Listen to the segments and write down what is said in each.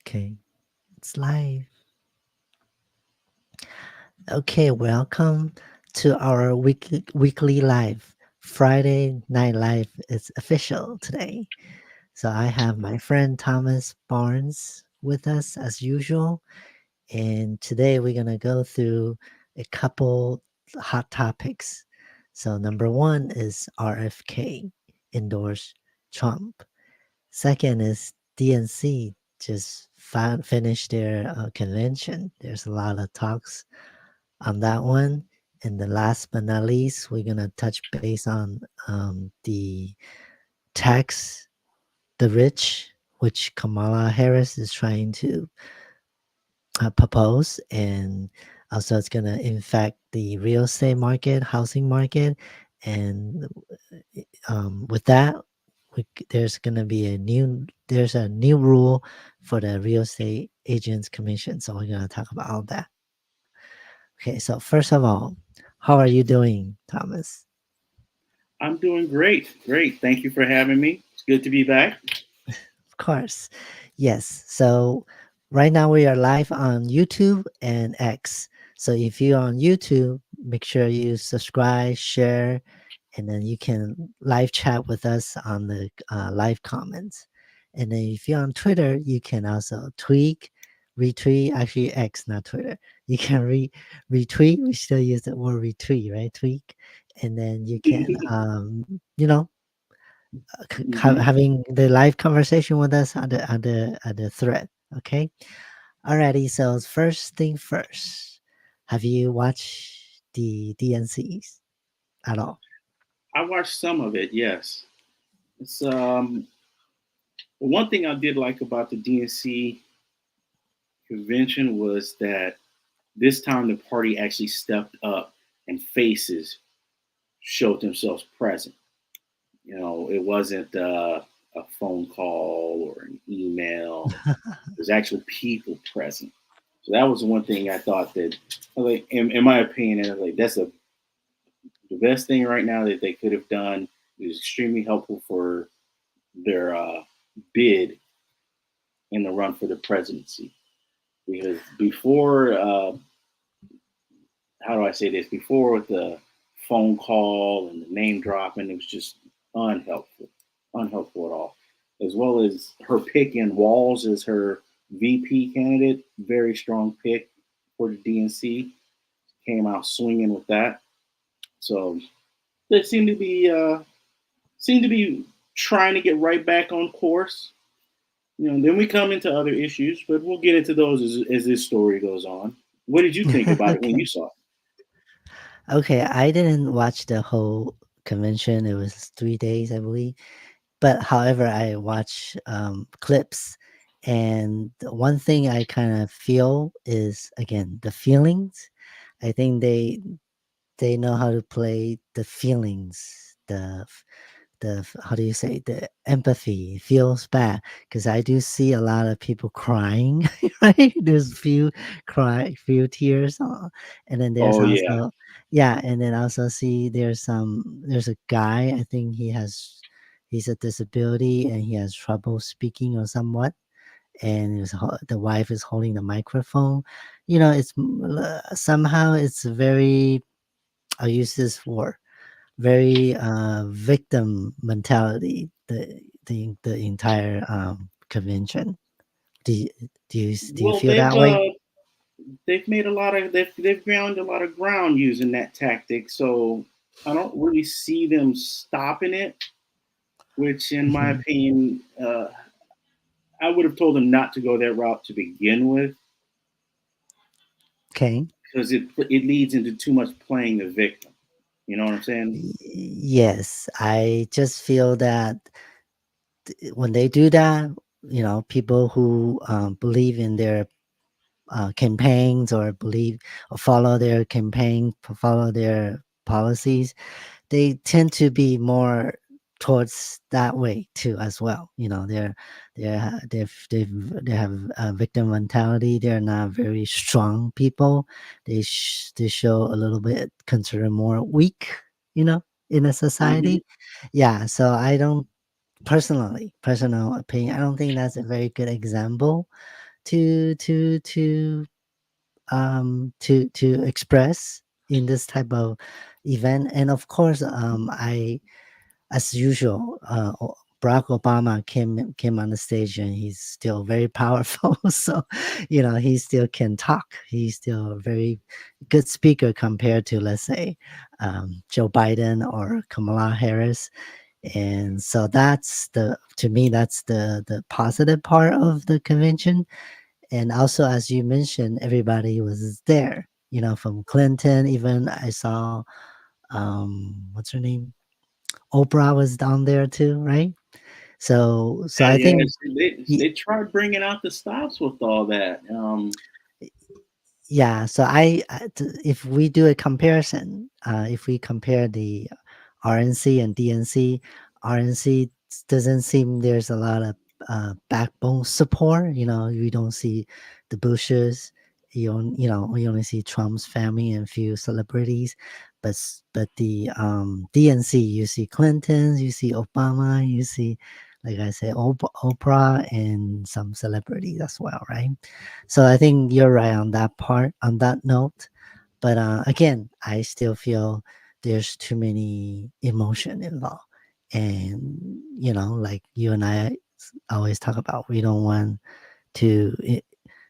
Okay, it's live. Okay, welcome to our weekly live. Friday Night Live is official today. So I have my friend Thomas Barnes with us as usual. And today we're going to go through a couple hot topics. So, number one is RFK endorse Trump. Second is DNC just finished their convention. There's a lot of talks on that one. And the last but not least, we're gonna touch base on the tax the rich, which Kamala Harris is trying to propose, and also it's gonna infect the real estate market, housing market, and with that, there's a new rule for the real estate agents commission. So we're gonna talk about all that. Okay, so first of all, how are you doing, Thomas? I'm doing great. Great. Thank you for having me. It's good to be back. Of course. Yes. So right now we are live on YouTube and X. So if you're on YouTube, make sure you subscribe, share, and then you can live chat with us on the live comments. And then if you're on Twitter, you can also retweet, actually X, not Twitter. You can retweet. We still use the word retweet, right? Tweak. And then you can, Hmm. having the live conversation with us on the thread. Okay. Alrighty. So first thing first, have you watched the DNCs at all? I watched some of it. Yes. It's one thing I did like about the DNC convention was that this time the party actually stepped up and faces showed themselves present. It wasn't a phone call or an email. There's actual people present. So that was one thing I thought that, like, in my opinion, I was like, that's the best thing right now that they could have done. It was extremely helpful for their bid in the run for the presidency. Because before, how do I say this? Before with the phone call and the name dropping, it was just unhelpful, unhelpful at all. As well as her picking Walls as her VP candidate, very strong pick for the DNC. Came out swinging with that. So they seem to be trying to get right back on course. Then we come into other issues, but we'll get into those as this story goes on. What did you think about it when Okay. you saw it? Okay. I didn't watch the whole convention. It was 3 days, I believe. But however, I watch clips, and the one thing I kind of feel is again the feelings. I think they know how to play the feelings, how do you say, the empathy feels bad because I do see a lot of people crying. Right, there's few tears, and then there's Oh yeah. also, yeah, and then also see there's a guy, I think he's a disability and he has trouble speaking or somewhat, and the wife is holding the microphone. Somehow it's very, I'll use this word, very victim mentality, the entire convention. Do you Well, feel that way? they've made a lot of they've ground a lot of ground using that tactic. So I don't really see them stopping it. Which, in my Mhm. opinion, I would have told them not to go that route to begin with, Okay. because it leads into too much playing the victim. You know what I'm saying? Yes, I just feel that when they do that, people who believe in their campaigns, or believe or follow their campaign, follow their policies, they tend to be more towards that way too as well. They have a victim mentality. They're not very strong people. They show a little bit, consider more weak, in a Hmm. society. Yeah, so I don't, personal opinion, I don't think that's a very good example to express in this type of event. And of course, I as usual, Barack Obama came on the stage and he's still very powerful. So, he still can talk. He's still a very good speaker compared to, let's say, Joe Biden or Kamala Harris. And so to me, that's the positive part of the convention. And also, as you mentioned, everybody was there. From Clinton, even I saw, what's her name? Oprah was down there too, right? So Yeah, I yeah. think, y- They tried bringing out the stops with all that. yeah. So if we do a comparison, if we compare the RNC and DNC, RNC doesn't seem there's a lot of backbone support. You don't see the Bushes. We only see Trump's family and few celebrities, but the DNC, you see Clinton's, you see Obama, you see, like I said, Oprah and some celebrities as well, right? So I think you're right on that part, on that note. But again, I still feel there's too many emotion involved. And, like you and I always talk about, we don't want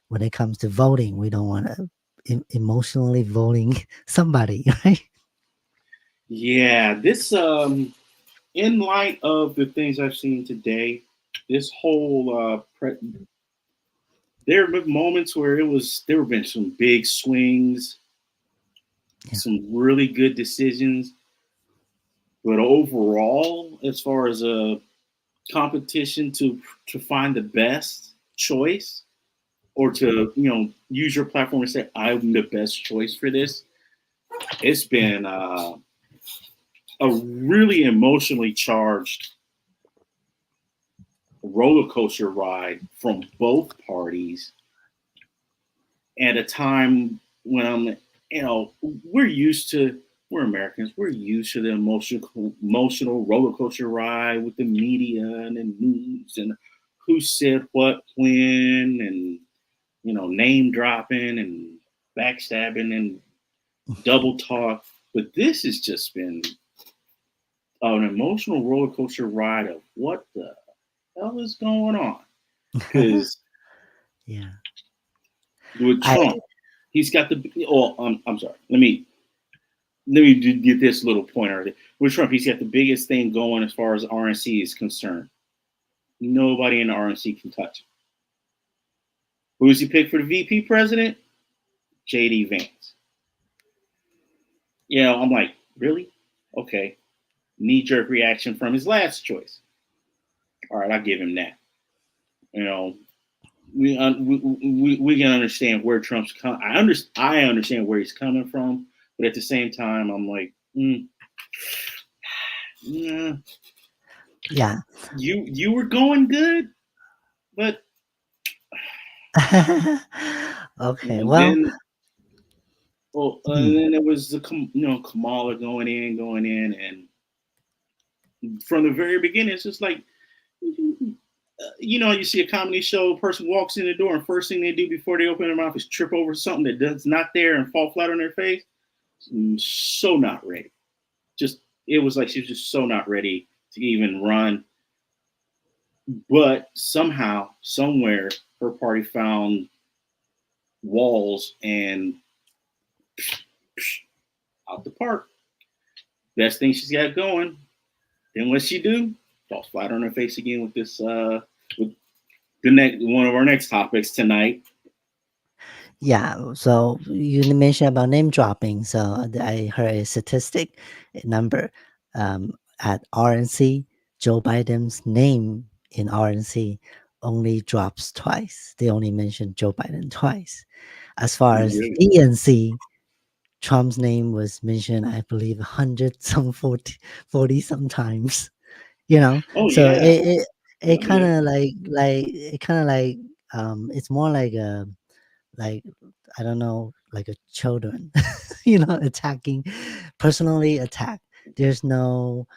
when it comes to voting, we don't want to emotionally voting somebody, right? Yeah, this in light of the things I've seen today, this whole there have been moments where there have been some big swings, Yeah. some really good decisions, but overall, as far as a competition to find the best choice or to use your platform and say I'm the best choice for this, it's Yeah. been a really emotionally charged roller coaster ride from both parties at a time when we're used to, we're Americans, we're used to the emotional roller coaster ride with the media and the news and who said what when and name dropping and backstabbing and double talk. But this has just been an emotional roller coaster ride of what the hell is going on. Because Yeah. with I Trump, he's got the. Oh, I'm sorry. Let me get this little pointer. With Trump, he's got the biggest thing going as far as RNC is concerned. Nobody in the RNC can touch him. Who's he picked for the VP president? JD Vance. I'm like, really? Okay. Knee jerk reaction from his last choice. All right, I'll give him that. You know, we can understand where Trump's come. I understand where he's coming from, but at the same time, I'm like, nah, yeah. you were going good, but Okay. and Well, then and hmm, then there was the Kamala going in, and from the very beginning, it's just like you see a comedy show, a person walks in the door, and first thing they do before they open their mouth is trip over something that's not there and fall flat on their face. So not ready. Just it was like she was just so not ready to even run. But somehow, somewhere, her party found walls and out the park. Best thing she's got going. Then what she do? Falls flat on her face again with this with the next one of our next topics tonight. yeah. So you mentioned about name dropping. So I heard a statistic, a number, at RNC, Joe Biden's name in RNC only drops twice. They only mention Joe Biden twice. As far as Really? DNC, Trump's name was mentioned, I believe, 100 some 40 sometimes. Oh So yeah. it Oh kind yeah. of like it's more like I don't know, like a children, attacking, personally attack. There's no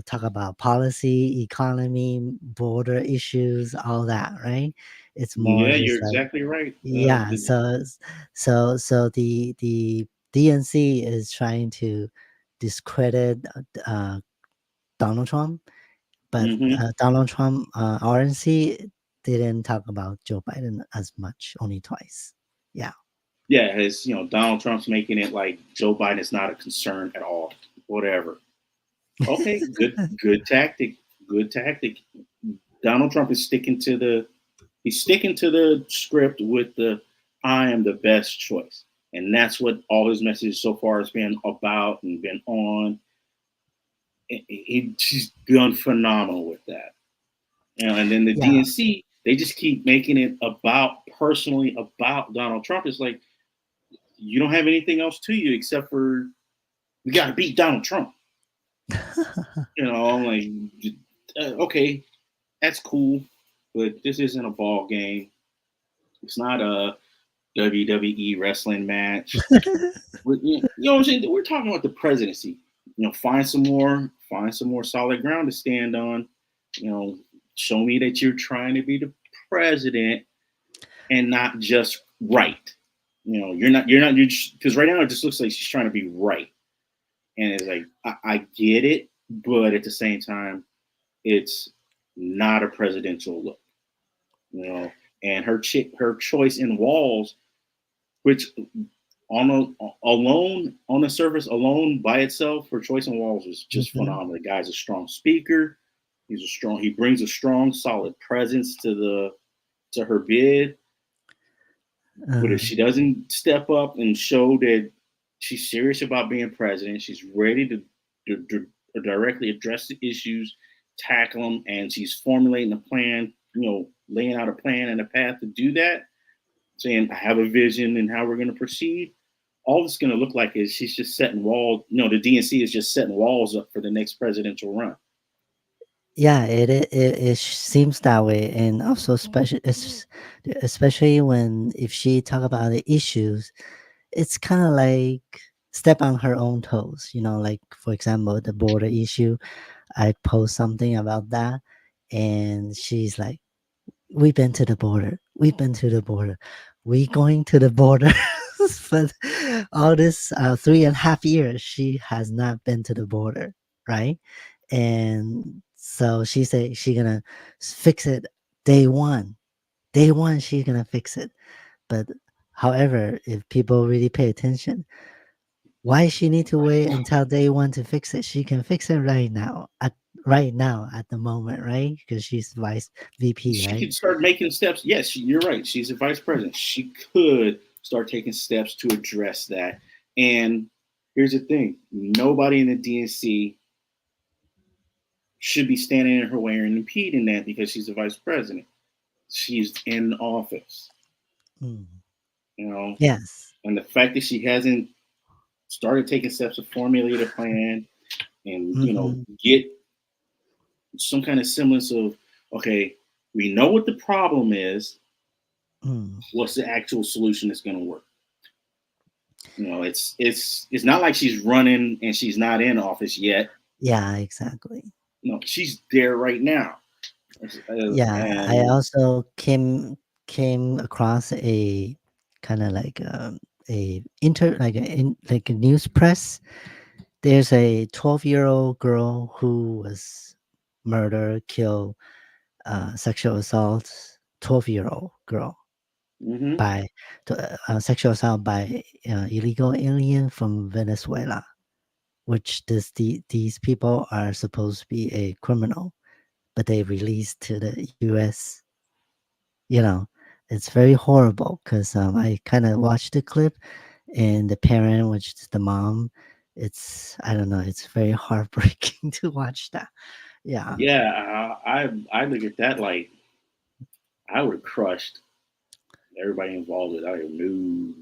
talk about policy, economy, border issues, all that, right? It's more Yeah, you're just like, exactly right. yeah. So the DNC is trying to discredit Donald Trump, but hmm Donald Trump, RNC didn't talk about Joe Biden as much, only twice. Yeah. Yeah, as Donald Trump's making it like Joe Biden is not a concern at all. Whatever. Okay, good tactic. Good tactic. Donald Trump is sticking to the script with the I am the best choice. And that's what all his messages so far has been about and been on. He's done phenomenal with that. And then the Yeah. DNC, they just keep making it about personally about Donald Trump. It's like you don't have anything else to you except for we got to beat Donald Trump. I'm like, okay, that's cool, but this isn't a ball game. It's not a WWE wrestling match. You know what I'm saying? We're talking about the presidency. Find some more solid ground to stand on. You know, show me that you're trying to be the president and not just right. You're because right now it just looks like she's trying to be right. And it's like, I get it, but at the same time, it's not a presidential look, and her choice in walls, which on the surface alone by itself, her choice in walls was just Mhm. phenomenal. The guy's a strong speaker. He brings a strong, solid presence to her bid. But if Uh, she doesn't step up and show that she's serious about being president, she's ready to directly address the issues, tackle them, and she's formulating a plan, laying out a plan and a path to do that, saying, I have a vision and how we're going to proceed. All it's going to look like is she's just setting walls. The DNC is just setting walls up for the next presidential run. yeah, it seems that way, and also especially when if she talk about the issues, it's kind of like step on her own toes. Like for example, the border issue. I post something about that, and she's like, we've been to the border. We've been to the border. We going to the border. But all this 3.5 years, she has not been to the border, right? And so she said she gonna fix it day one. Day one, she's gonna fix it. But however, if people really pay attention, why she need to wait until day one to fix it? She can fix it right now at the moment, right? Because she's vice VP, She right? could start making steps. Yes, you're right. She's a vice president. She could start taking steps to address that. And here's the thing: nobody in the DNC should be standing in her way or impeding that because she's a vice president. She's in office, Mm. you know. Yes. And the fact that she hasn't started taking steps to formulate a plan and Mm-hmm. get some kind of semblance of, okay, we know what the problem is. Mm. What's the actual solution that's going to work? It's not like she's running and she's not in office yet. Yeah, exactly. No, she's there right now. Yeah, I And also came across a kind of like a like a news press. There's a 12-year-old girl who was murdered, killed, sexual assault. 12-year-old girl mhm. by sexual assault by illegal alien from Venezuela, which these people are supposed to be a criminal, but they released to the U.S. You know, it's very horrible because I kind of watched the clip, and the parent, which is the mom, I don't know, it's very heartbreaking to watch that. Yeah. Yeah, I look at that like I would have crushed everybody involved with. I would have no.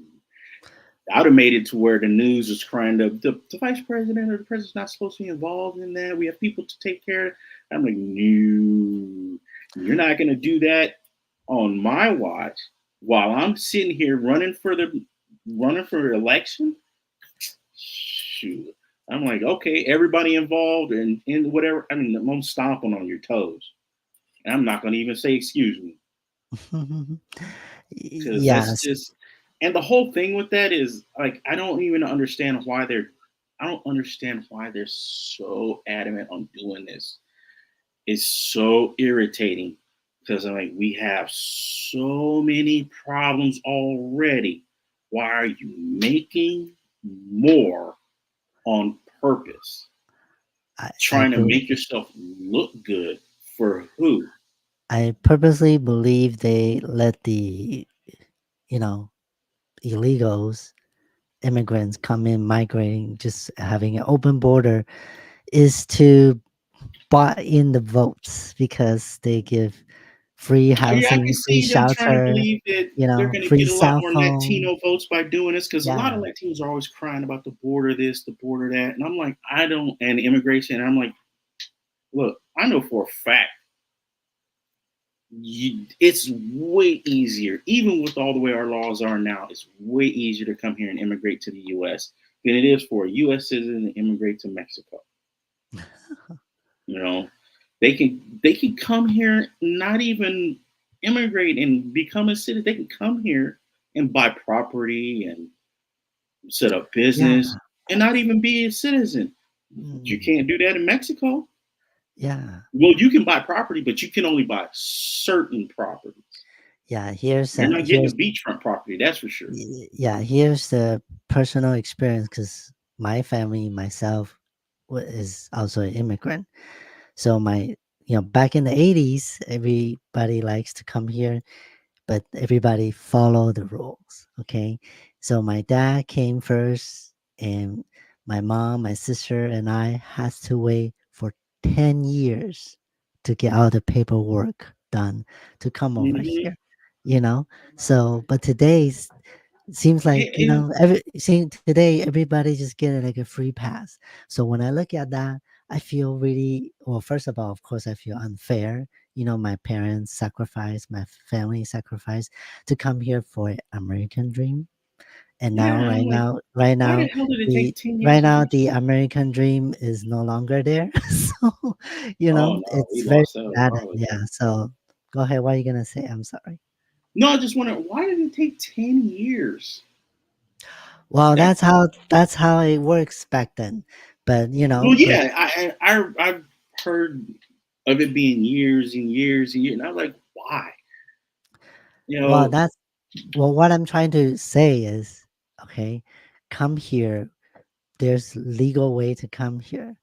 I would have made it to where the news was crying the vice president or the president's not supposed to be involved in that. We have people to take care of. I'm like, no, you're not going to do that on my watch while I'm sitting here running for the election. Shoot, I'm like, okay, everybody involved and in whatever. I mean, I'm stomping on your toes, and I'm not going to even say excuse me because that's Yes, just. And the whole thing with that is like, I don't even understand why they're. I don't understand why they're so adamant on doing this. It's so irritating because I'm like, we have so many problems already. Why are you making more on purpose? I Trying to believe make yourself look good for who? I purposely believe they let the you know illegals, immigrants come in migrating, just having an open border is to buy in the votes because they give free Yeah, I can housing, free see them trying to shelter, believe that they're going to free get a lot cell more phone. Latino votes by doing this because a lot of Yeah, Latinos are always crying about the border this, the border that. And I'm like, I don't, and immigration. And I'm like, look, I know for a fact it's way easier, even with all the way our laws are now, it's way easier to come here and immigrate to the US than it is for a US citizen to immigrate to Mexico. You know, they can come here, not even immigrate and become a citizen. They can come here and buy property and set up yeah, business and not even be a citizen. You mm, can't do that in Mexico. yeah, Well, you can buy property, but you can only buy certain properties. yeah. You're not getting a beachfront property, that's for sure. Yeah, here's the personal experience because my family, myself, is also an immigrant. So back in the 80s, everybody likes to come here, but everybody follow the rules. Okay. So my dad came first, and my mom, my sister, and I had to wait for 10 years to get all the paperwork done to come over Hmm. here. You know, so but today's seems like And every seeing today everybody just getting like a free pass. So when I look at that, I feel really well. First of all, of course, I feel unfair. My parents sacrificed, my family sacrificed to come here for American dream, and yeah, now and I'm like, right why now the hell did it the take 10 years to do the something? American dream is no longer there. So Oh no, we it's very lost that a sad. while Yeah. ago. So go ahead. What are you gonna say? I'm sorry. No, I just wonder why did it take 10 years? Well, That that's how it works back then. But well, but yeah, I've heard of it being years and years and years, and I'm like, why? You well, know, what I'm trying to say is, okay, come here. There's legal way to come here.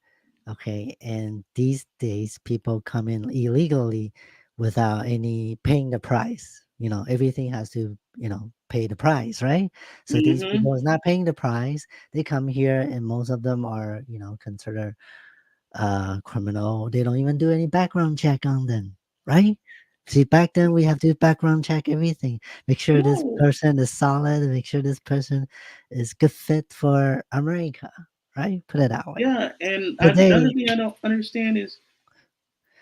Okay, and these days people come in illegally without any paying the price. Everything has to, pay the price, right? So these hmm people is not paying the price. They come here, and most of them are, considered criminal. They don't even do any background check on them, right? See, back then we have to background check everything. Make sure this no, person is solid. Make sure this person is good fit for America, right? Put it that way. yeah, and another Today, thing I don't understand is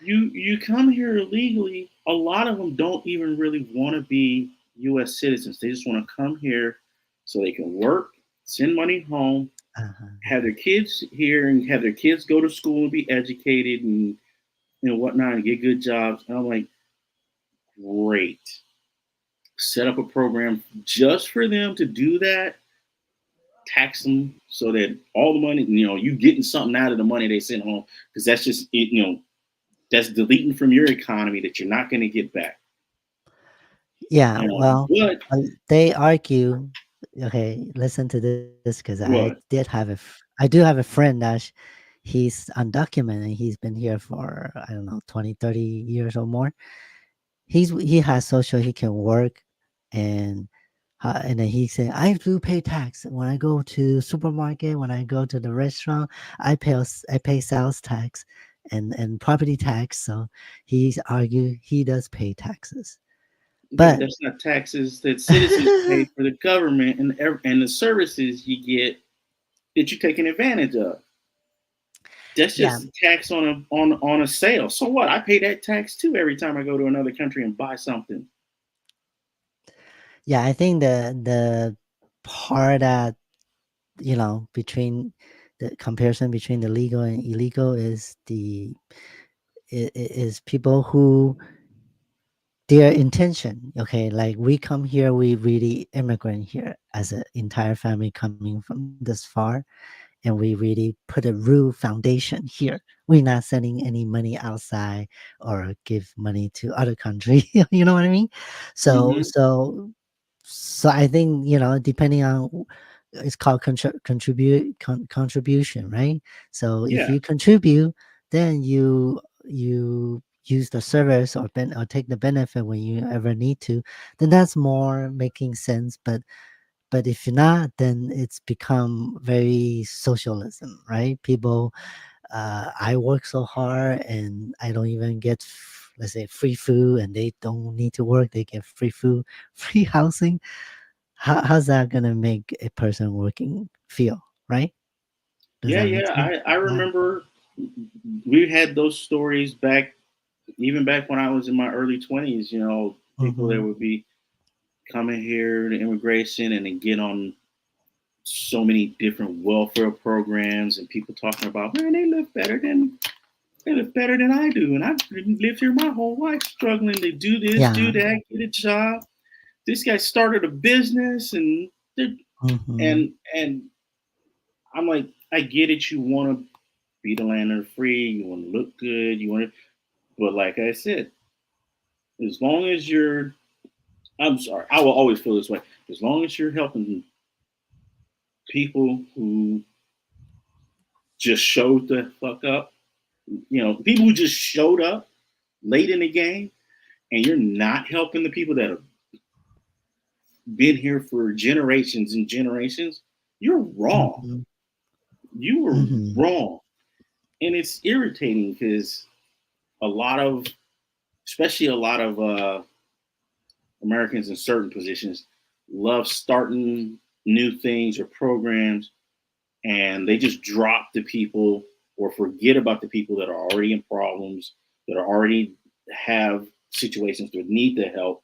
you come here illegally. A lot of them don't even really want to be U.S. citizens. They just want to come here so they can work, send money home, have their kids here, and have their kids go to school and be educated and whatnot and get good jobs. And I'm like, great. Set up a program just for them to do that. Tax them so that all the money, you getting something out of the money they send home because that's just that's deleting from your economy that you're not going to get back. yeah, well, But they argue. Okay, listen to this because what? I do have a friend that he's undocumented. He's been here for, I don't know, 20, 30 years or more. He has social, he can work, and and then he said, I do pay tax when I go to supermarket, when I go to the restaurant. I pay sales tax and property tax. So he's argued he does pay taxes, Yeah, but but that's not taxes that citizens pay for the government and the services you get that you're taking advantage of. That's yeah, just a tax on a sale. So what? I pay that tax too every time I go to another country and buy something. I think the part that between the comparison between the legal and illegal is is people who their intention. Okay, like we come here, we really immigrant here as an entire family coming from this far, and we really put a real foundation here. We're not sending any money outside or give money to other country. You know what I mean? So Hmm. so I think, depending on it's called contribution, right? So if Yeah, you contribute, then you use the service or or take the benefit when you ever need to, then that's more making sense. But if you're not, then it's become very socialism, right? People, I work so hard and I don't even get, let's say, free food, and they don't need to work. They get free food, free housing. How's that gonna make a person working feel, right? Does yeah, that make yeah. sense? I Yeah. remember we had those stories back, even back when I was in my early 20s. People that Mm-hmm. would be coming here to immigration and then get on so many different welfare programs, and people talking about, man, they live better than I do, and I've lived here my whole life struggling to do this, do Yeah. that, get a job. This guy started a business, and Mm-hmm. and I'm like, I get it. You want to be the land of the free. You want to look good. You want to, but like I said, as long as you're, I'm sorry, I will always feel this way. As long as you're helping people who just showed the fuck up, people who just showed up late in the game, and you're not helping the people that have been here for generations and generations, you're wrong. Mm-hmm. You were Mm-hmm. wrong. And it's irritating because a lot of, especially a lot of Americans in certain positions, love starting new things or programs, and they just drop the people or forget about the people that are already in problems, that are already have situations that need the help,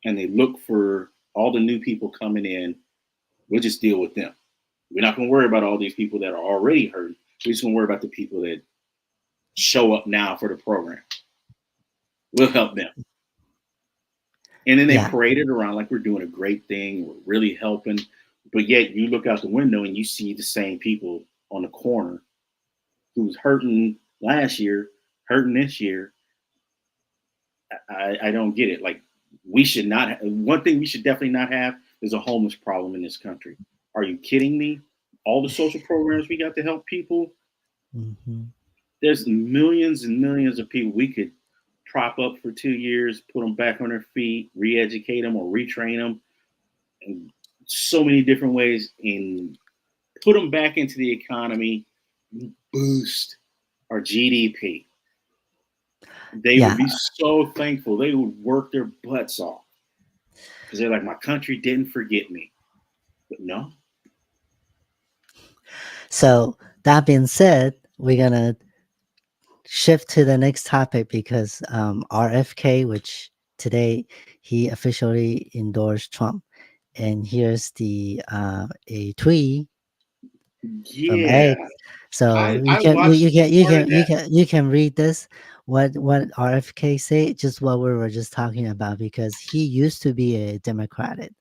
and they look for all the new people coming in. We'll just deal with them. We're not going to worry about all these people that are already hurt. We're just going to worry about the people that show up now for the program. We'll help them. And then they Yeah. parade it around like we're doing a great thing, we're really helping. But yet you look out the window and you see the same people on the corner who's hurting last year, hurting this year. I don't get it. Like, we should not. One thing we should definitely not have is a homeless problem in this country. Are you kidding me? All the social programs we got to help people. Mm-hmm. There's millions and millions of people we could prop up for 2 years, put them back on their feet, re-educate them or retrain them in so many different ways, and put them back into the economy, boost our GDP. They would Yeah. be so thankful. They would work their butts off because they're like, my country didn't forget me. But no. So that being said, we're gonna shift to the next topic because RFK, which today he officially endorsed Trump, and here's the a tweet from Yeah, X. So I watched part of that. you can read this. What RFK say? Just what we were just talking about, because he used to be a Democratic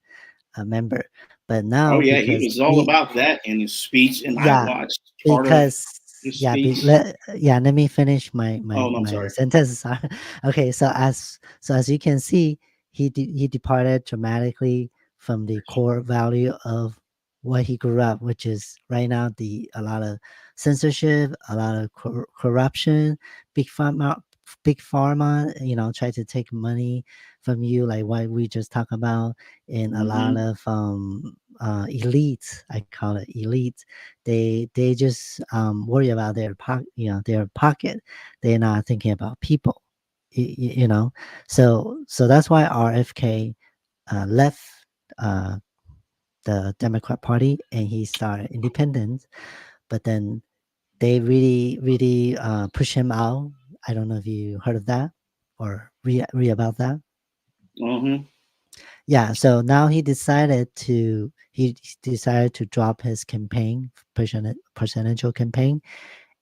member, but Oh now yeah, he because was all he about that in his speech, and I yeah watched part of because his yeah speech. let me finish Oh no, I'm my sorry. sentence. Sorry. Okay, so as you can see, he departed dramatically from the core value of what he grew up, which is right now the a lot of censorship, a lot of corruption, big pharma big pharma, try to take money from you, like what we just talked about, and a lot Mm-hmm. of elites, I call it elites. They just worry about their pocket. They're not thinking about people. You know, so that's why RFK left uh, the Democrat Party and he started independence. But then they really push him out. I don't know if you heard of that or read about that. Mm-hmm. Yeah, so now he decided to he decided to drop his campaign, presidential campaign,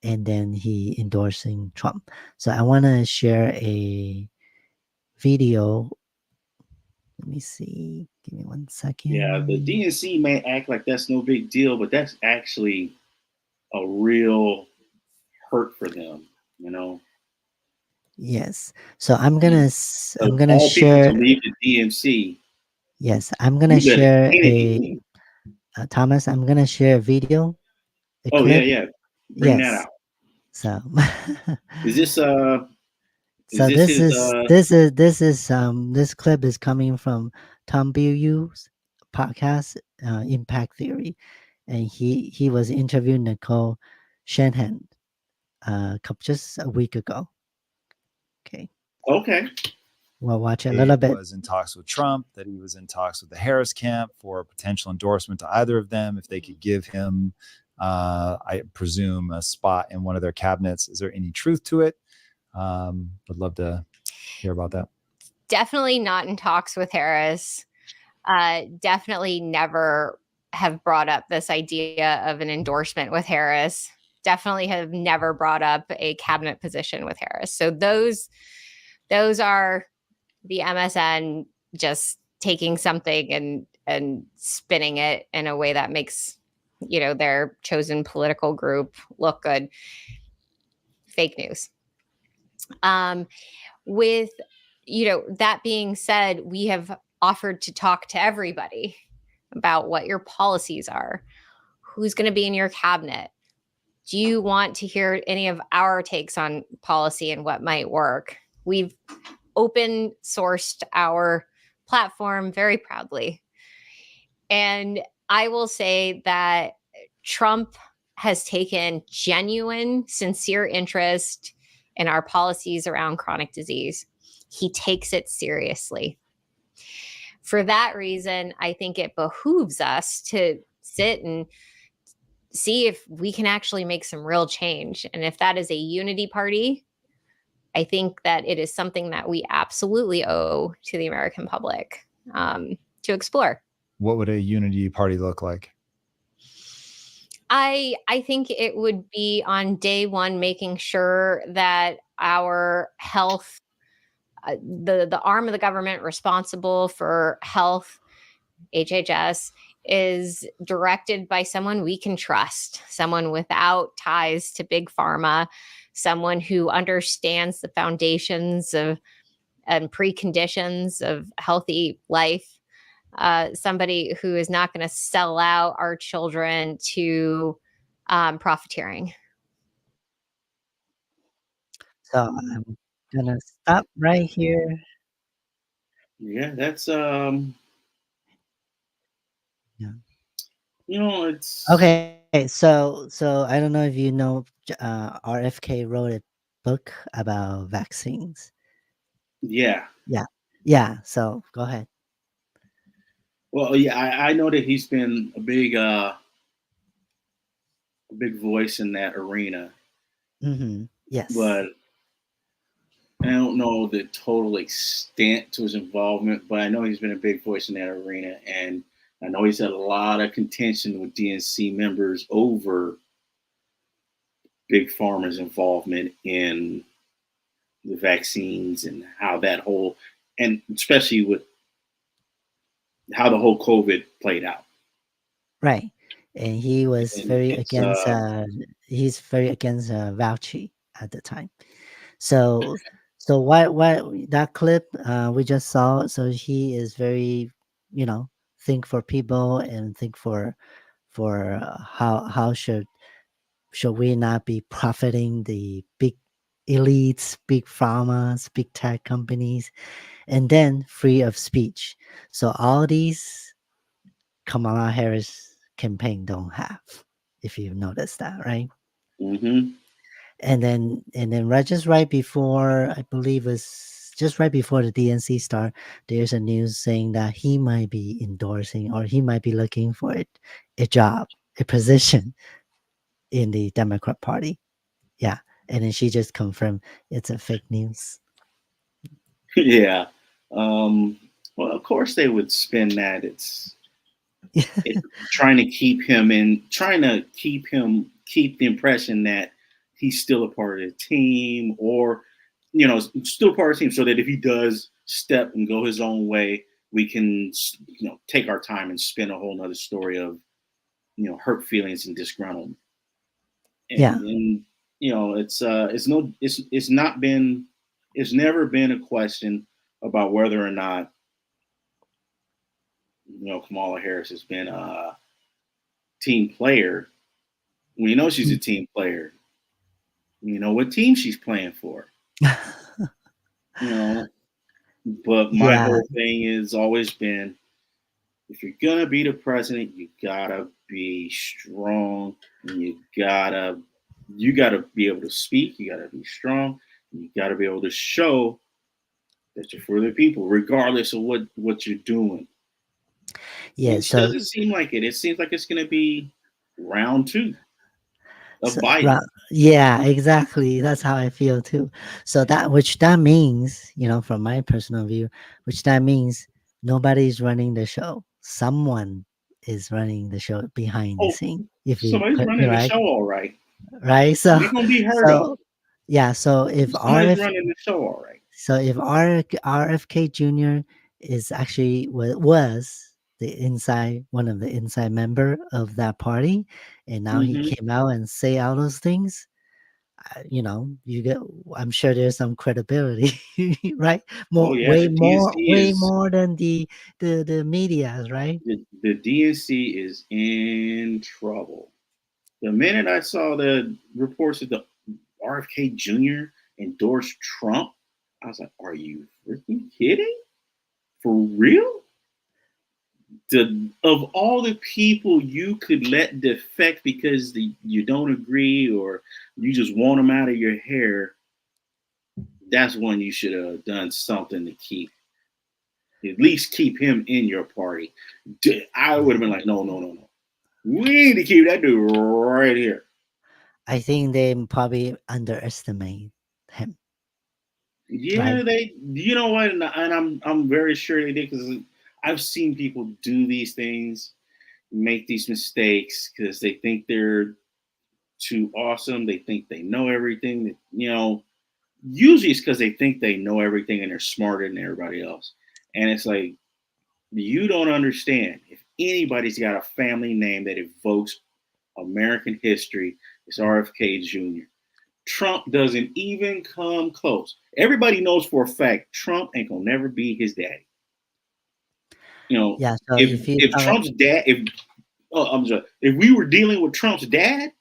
and then he endorsing Trump. So I want to share a video. Let me see. Give me one Yeah, the second. DNC may act like that's no big deal, but that's actually a real hurt for them, you know. Yes. So And of I'm gonna all people to share. leave the DNC, Yes, I'm gonna you the share Kennedy a team. Thomas. I'm gonna share a video, a Oh yeah, clip. yeah. Bring that Yes. out. So Is this is so this this his is this clip is coming from Tom Bilyeu's podcast, Impact Theory, and he was interviewing Nicole Shanahan just a week ago. Okay, okay? we'll watch it a He little bit. was in talks with Trump, that he was in talks with the Harris camp for a potential endorsement to either of them if they could give him, I presume, a spot in one of their cabinets. Is there any truth to it? Would love to hear about that. Definitely not in talks with Harris. Definitely never have brought up this idea of an endorsement with Harris. Definitely have never brought up a cabinet position with Harris. So those are the MSN just taking something and spinning it in a way that makes, you know, their chosen political group look good. Fake news. With, you know, that being said, we have offered to talk to everybody about what your policies are, who's going to be in your cabinet. Do you want to hear any of our takes on policy and what might work? We've open sourced our platform very proudly. And I will say that Trump has taken genuine, sincere interest in our policies around chronic disease. He takes it seriously. For that reason, I think it behooves us to sit and see if we can actually make some real change. And if that is a unity party, I think that it is something that we absolutely owe to the American public to explore. What would a unity party look like? I think it would be on day one making sure that our health, the arm of the government responsible for health, HHS, is directed by someone we can trust, someone without ties to big pharma, someone who understands the foundations of and preconditions of healthy life, somebody who is not going to sell out our children to profiteering. So I'm gonna stop right here. Yeah, that's Yeah. it's Okay, so I don't know if you know, RFK wrote a book about vaccines. yeah. Yeah, yeah. So go ahead. Well, yeah, I know that he's been a big voice in that arena, Yes. but I don't know the total extent to his involvement. But I know he's been a big voice in that arena, and I know he's had a lot of contention with DNC members over big pharma's involvement in the vaccines and how that whole, and especially with how the whole COVID played out. Right. And he was And very it's against. He's very against Fauci at the time. So why that clip we just saw? So he is very, think for people and think for how should we not be profiting the big elites, big pharmas, big tech companies, and then free of speech. So all these Kamala Harris campaign don't have, if you notice that, right? mm-hmm. And then right before, I believe it's just right before the DNC start, there's a news saying that he might be endorsing or he might be looking for a job, a position in the Democrat Party. Yeah. And then she just confirmed it's a fake news. Yeah. Well, of course they would spin that. It's trying to keep him in, trying to keep the impression that he's still a part of the team, or still a part of the team, so that if he does step and go his own way, we can take our time and spin a whole nother story of hurt feelings and disgruntlement. Yeah. And it's never been a question about whether or not Kamala Harris has been a team player. We know she's a team player. You know what team she's playing for. But my Yeah. whole thing has always been, if you're gonna be the president, you gotta be strong, and you gotta be able to speak. You gotta be strong. And you gotta be able to show that you're for the people, regardless of what you're doing. Yeah. And she doesn't seem like it. It seems like it's gonna be round 2 of Biden. Yeah, exactly. That's how I feel too. So that means, from my personal view, which that means nobody's running the show. Someone is running the show behind the Oh, scene. If you somebody's put running the right, show, all right. right. So, They're gonna be her though. so yeah. So if Somebody's running the show, all right. RFK Jr. is actually was one of the inside member of that party, and now he Mm-hmm. came out and say all those things. You get. I'm sure there's some credibility, right? Oh More, yeah, the DNC way is more than the media, right? the DNC is in trouble. The minute I saw the reports that the RFK Jr. endorsed Trump, I was like, "Are you freaking kidding? For real?" Of all the people you could let defect because you don't agree or you just want them out of your hair, that's one you should have done something to at least keep him in your party. I would have been like, no. We need to keep that dude right here. I think they probably underestimate him, right? Yeah, you know what? And I'm very sure they did, because I've seen people do these things, make these mistakes because they think they're too awesome. They think they know everything. Usually it's because they think they know everything and they're smarter than everybody else. And it's like, you don't understand. If anybody's got a family name that evokes American history, it's RFK Jr. Trump doesn't even come close. Everybody knows for a fact Trump ain't gonna never be his daddy. Yeah. So If Trump's dad, if we were dealing with Trump's dad,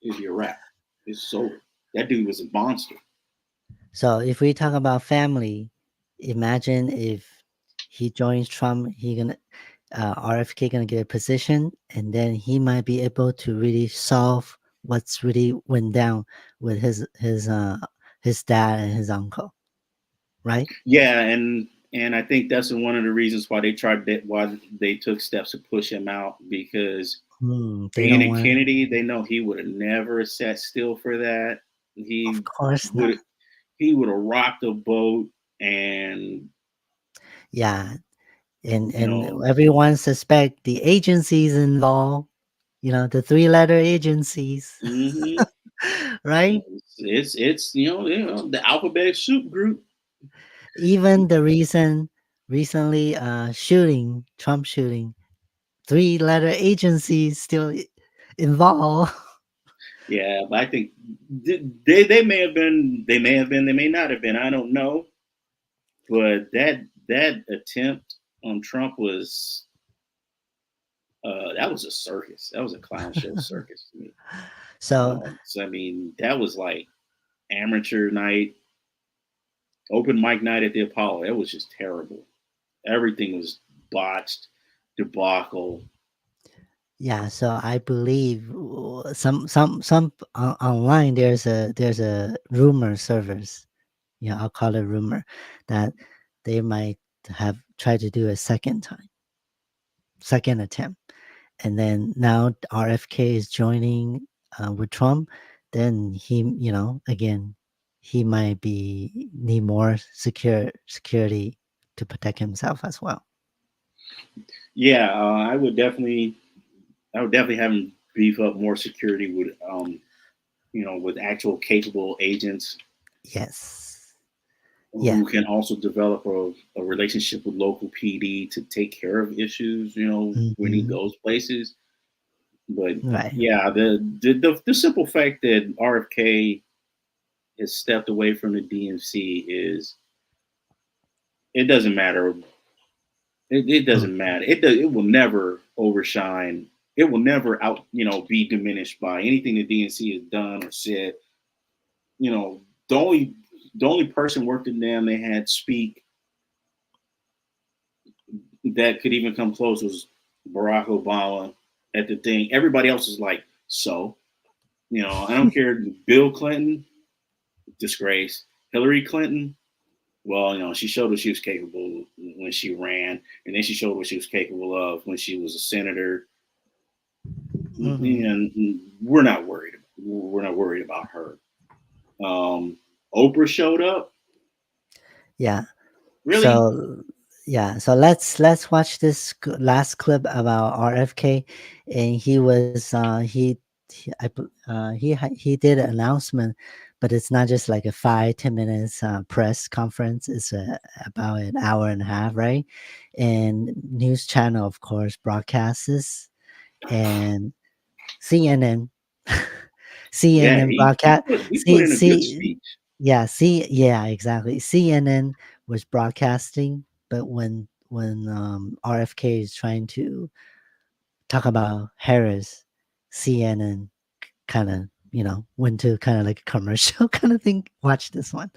it'd be a wrap. It's over. That dude was a monster. So if we talk about family, imagine if he joins Trump, he gonna RFK gonna get a position, and then he might be able to really solve what's really went down with his dad and his uncle, right? Yeah, and I think that's one of the reasons why why they took steps to push him out, because They being don't a want. Kennedy, they know he would have never sat still for that. Of He course not. would he would have rocked the boat, and Yeah, and you know, everyone suspect the agencies involved. The three-letter agencies, mm-hmm, right? it's the alphabetic soup group. Even the recently Trump shooting, three-letter agencies still involved. Yeah, but I think they may have been, they may not have been. I don't know, but that attempt on Trump was that was a circus. That was a clown show circus to me. So So I mean, that was like amateur night, open mic night at the Apollo. That was just terrible. Everything was botched, debacle. yeah, so I believe some online there's a rumor servers. I'll call it rumor that they might have tried to do a second attempt, and then now RFK is joining with Trump. Then he, again, he might be need more security to protect himself as well. Yeah, I would definitely have him beef up more security with, with actual capable agents Yes. Yeah. who can also develop a relationship with local PD to take care of issues, when he Mhm. goes places. But Right. yeah, the simple fact that RFK has stepped away from the DNC is, it doesn't matter. It Mm. doesn't matter. It will never overshine. It will never be diminished by anything the DNC has done or said. You know, the only person worth the damn they had speak that could even come close was Barack Obama at the thing. Everybody else is like, so, I don't care. Bill Clinton, disgrace. Hillary Clinton, well, she showed what she was capable when she ran, and then she showed what she was capable of when she was a senator. Mhm. And we're not worried. We're not worried about her. Oprah showed up. Yeah. Really? So yeah, so let's watch this last clip about RFK, and he was he did an announcement, but it's not just like a 5-10 minutes press conference. It's about an hour and a half, right? And news channel, of course, broadcasts this, and CNN, Yeah. CNN He broadcast. put See, in a good see, speech. yeah, yeah, exactly. CNN was broadcasting, but when RFK is trying to talk about Harris, CNN kind of went to kind of like a commercial kind of thing. Watch this one.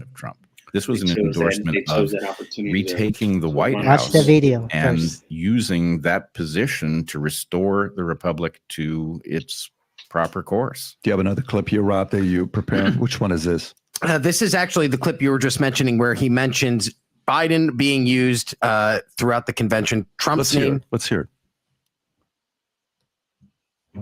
Of Trump. This was They an endorsement chose of that opportunity retaking the White run Watch the House video and first. using that position to restore the republic to its proper course. Do you have another clip here, Rob, that you prepared? Which one is this? This is actually the clip you were just mentioning where he mentions Biden being used throughout the convention. Trump's name. Let's hear it.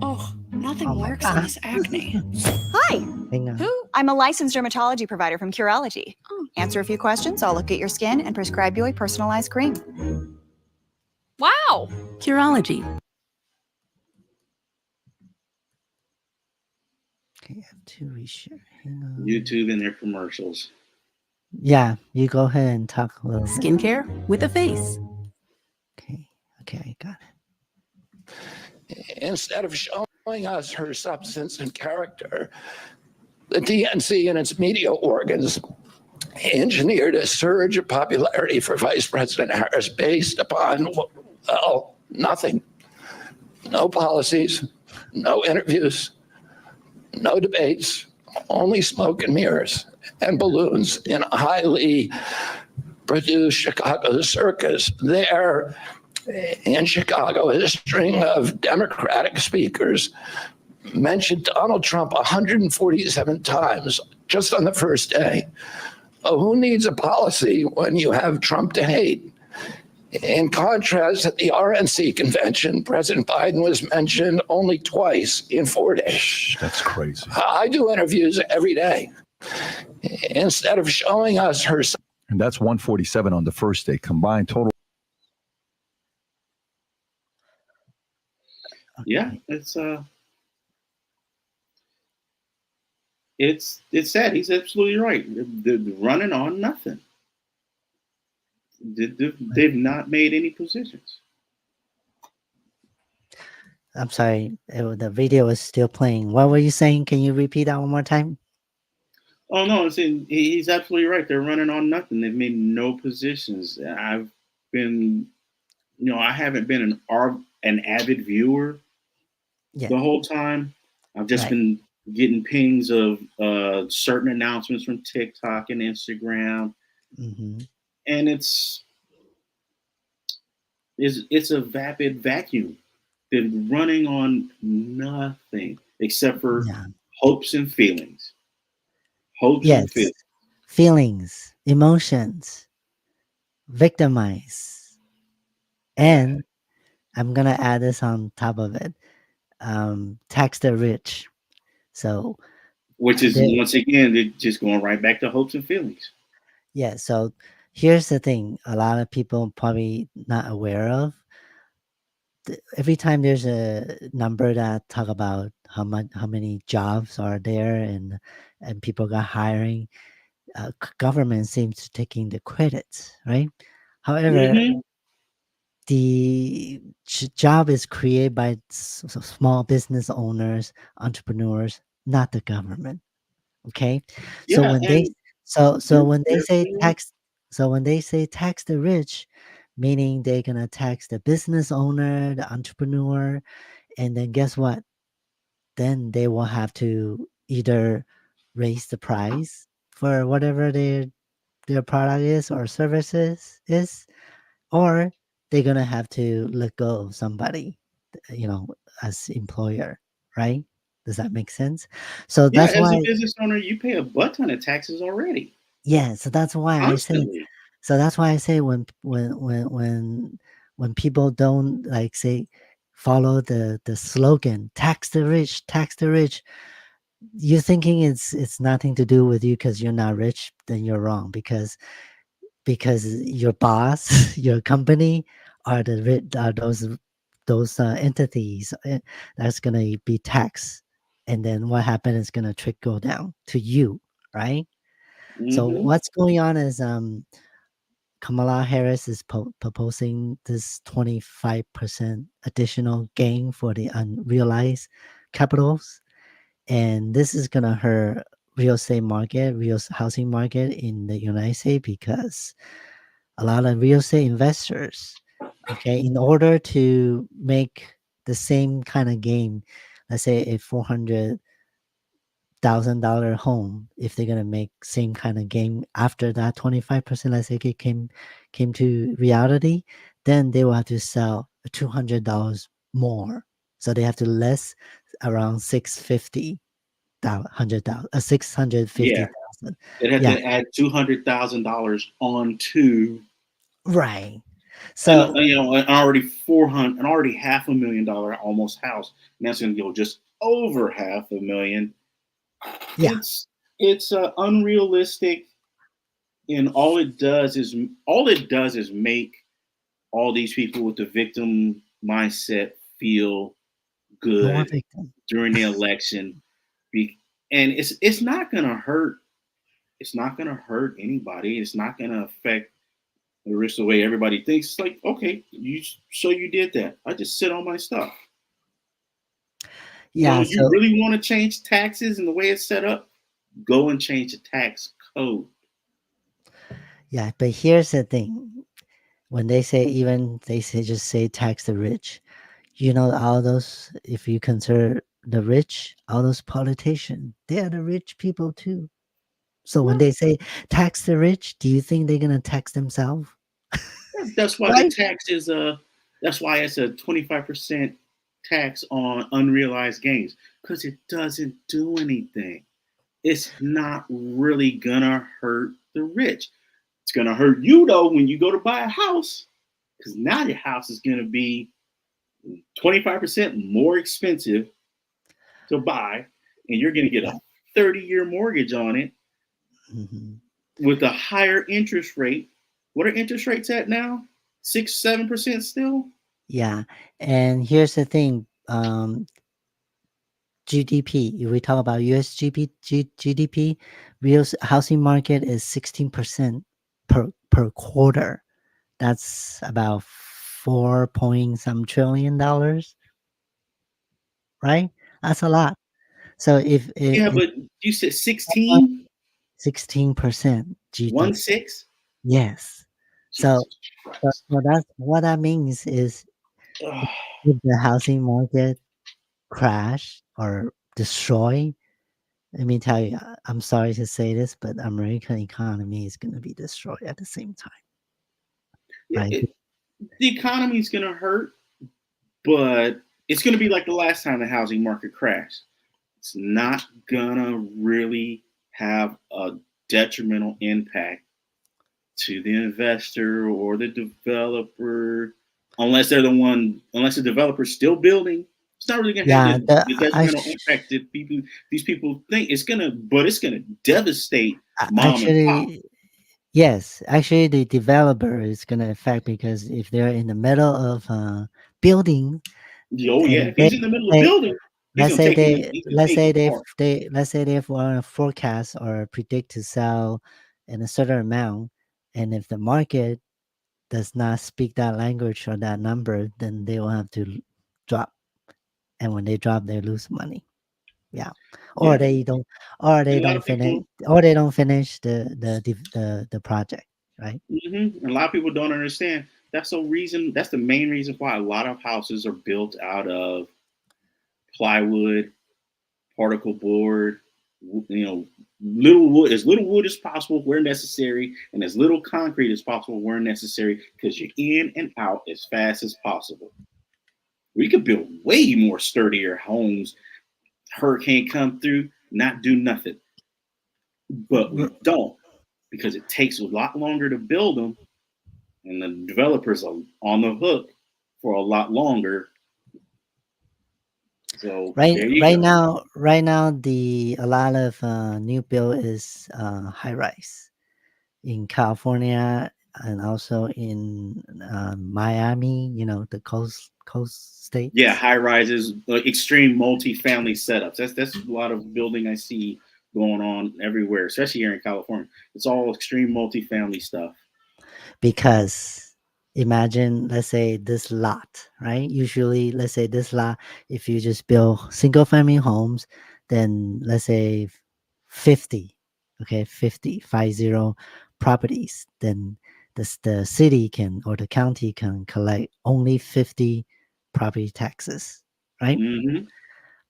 Oh, nothing Oh my works on God. this acne. Hi, Hang on. I'm a licensed dermatology provider from Curology. Oh. Answer a few questions, I'll look at your skin and prescribe you a personalized cream. Wow. Curology. Okay, I have to reshare. Hang on. YouTube and their commercials. Yeah, you go ahead and talk a little bit. Skincare with a face. Okay, I got it. Instead of showing us her substance and character, the DNC and its media organs engineered a surge of popularity for Vice President Harris based upon, well, nothing. No policies, no interviews, no debates, only smoke and mirrors and balloons in a highly produced Chicago circus. There in Chicago, a string of Democratic speakers mentioned Donald Trump 147 times just on the first day. Oh, who needs a policy when you have Trump to hate? In contrast, at the RNC convention, President Biden was mentioned only twice in 4 days. That's crazy. I do interviews every day. Instead of showing us her. And that's 147 on the first day. Combined total. Yeah, it's sad. He's absolutely right. They're running on nothing. They've not made any positions. I'm sorry, the video is still playing. What were you saying? Can you repeat that one more time? Oh no, I'm saying he's absolutely right. They're running on nothing. They've made no positions. I haven't been an avid viewer the whole time. I've just been getting pings of certain announcements from TikTok and Instagram, and it's a vapid vacuum. They're running on nothing except for hopes and feelings. Hopes and feelings. Feelings, emotions, victimize. And I'm going to add this on top of it. Tax the rich. So, which is once again, they're just going right back to hopes and feelings. Yeah. So, here's the thing: a lot of people probably not aware of. Every time there's a number that talk about how many jobs are there, and people got hiring, government seems to taking the credits, right? However, Mhm. the job is created by small business owners, entrepreneurs, not the government. Okay, so Yeah, when they and so when they you're say tax the rich, meaning they're gonna tax the business owner, the entrepreneur, and then guess what? Then they will have to either raise the price for whatever their product is or services is, or they're gonna have to let go of somebody, as employer, right? Does that make sense? So yeah, that's as a why, business owner, you pay a butt ton of taxes already, yeah. So that's why I say, constantly. when people don't like say follow the slogan tax the rich, you're thinking it's nothing to do with you because you're not rich, then you're wrong, because your boss, your company are those entities, that's gonna be taxed, and then what happened is gonna trickle down to you, right? So Hmm. what's going on is Kamala Harris is proposing this 25% additional gain for the unrealized capitals, and this is gonna hurt real estate market, housing market in the United States, because a lot of real estate investors, okay, in order to make the same kind of gain, let's say a $400,000 home, if they're gonna make same kind of gain after that 25%, let's say it came to reality, then they will have to sell $200 more. So they have to less around 650,000. Yeah, they'd have Yeah, to add $200,000 onto, right. and So an already 400, an already $500,000 almost house. Now it's going to go just over $500,000. yeah, It's unrealistic, and all it does is make all these people with the victim mindset feel more good victim. during the election. And it's not gonna hurt. It's not gonna hurt anybody. It's not gonna affect the rest of the way everybody thinks. It's like, okay, you did that. I just sit on my stuff. Yeah, You so really want to change taxes and the way it's set up? Go and change the tax code. yeah, but here's the thing. When they say just say tax the rich, all those, if you consider the rich, all those politicians, they are the rich people too. So when they say tax the rich, do you think they're gonna tax themselves? That's why the Right? tax is that's why it's a 25% tax on unrealized gains, because it doesn't do anything. It's not really gonna hurt the rich. It's gonna hurt you though when you go to buy a house, because now your house is gonna be 25% more expensive to buy, and you're gonna get Yeah. a 30-year mortgage on it Mhm. with a higher interest rate. What are interest rates at now? 6, 7% still? Yeah. And here's the thing. GDP, if we talk about US GDP, housing market is 16% per quarter. That's about 4 point some trillion dollars, right? That's a lot. So if Yeah, it but you said 16? 16% 1 GDP, 6? yes. So, Jesus Christ. that's what that means is, Ugh. if the housing market crash or destroy, let me tell you, I'm sorry to say this, but American economy is going to be destroyed at the same time, Yeah, right? the economy is going to hurt, but it's going to be like the last time the housing market crashed. It's not going to really have a detrimental impact to the investor or the developer, unless unless the developer's still building. It's not really going to have Yeah, the detrimental impact that these people think it's going to, but it's going to devastate mom and pop. actually, Yes, actually, the developer is going to affect because if they're in the middle of building Oh yeah, and if he's in the middle of they building, he's gonna take it. He's gonna take it apart. let's say they want to forecast or predict to sell in a certain amount, and if the market does not speak that language or that number, then they will have to drop, and when they drop, they lose money. Yeah, or Yeah, they don't, or and they a lot don't of finish, people. or they don't finish the project, right? And a lot of people don't understand. That's the reason. That's the main reason why a lot of houses are built out of plywood, particle board. Little wood, as little wood as possible where necessary, and as little concrete as possible where necessary, because you're in and out as fast as possible. We could build way more sturdier homes. Hurricane come through, not do nothing, but we don't because it takes a lot longer to build them, and the developers are on the hook for a lot longer. So there you go. Right now, the a lot of new build is high rise in California and also in Miami. You know, the coast Yeah, states. high rises, extreme multi-family setups. That's a lot of building I see going on everywhere, especially here in California. It's all extreme multi-family stuff. Because imagine, let's say this lot, right? Usually, let's say this lot, if you just build single family homes, then let's say 50, okay, 50 properties, then the city can or the county can collect only 50 property taxes, right? Hmm.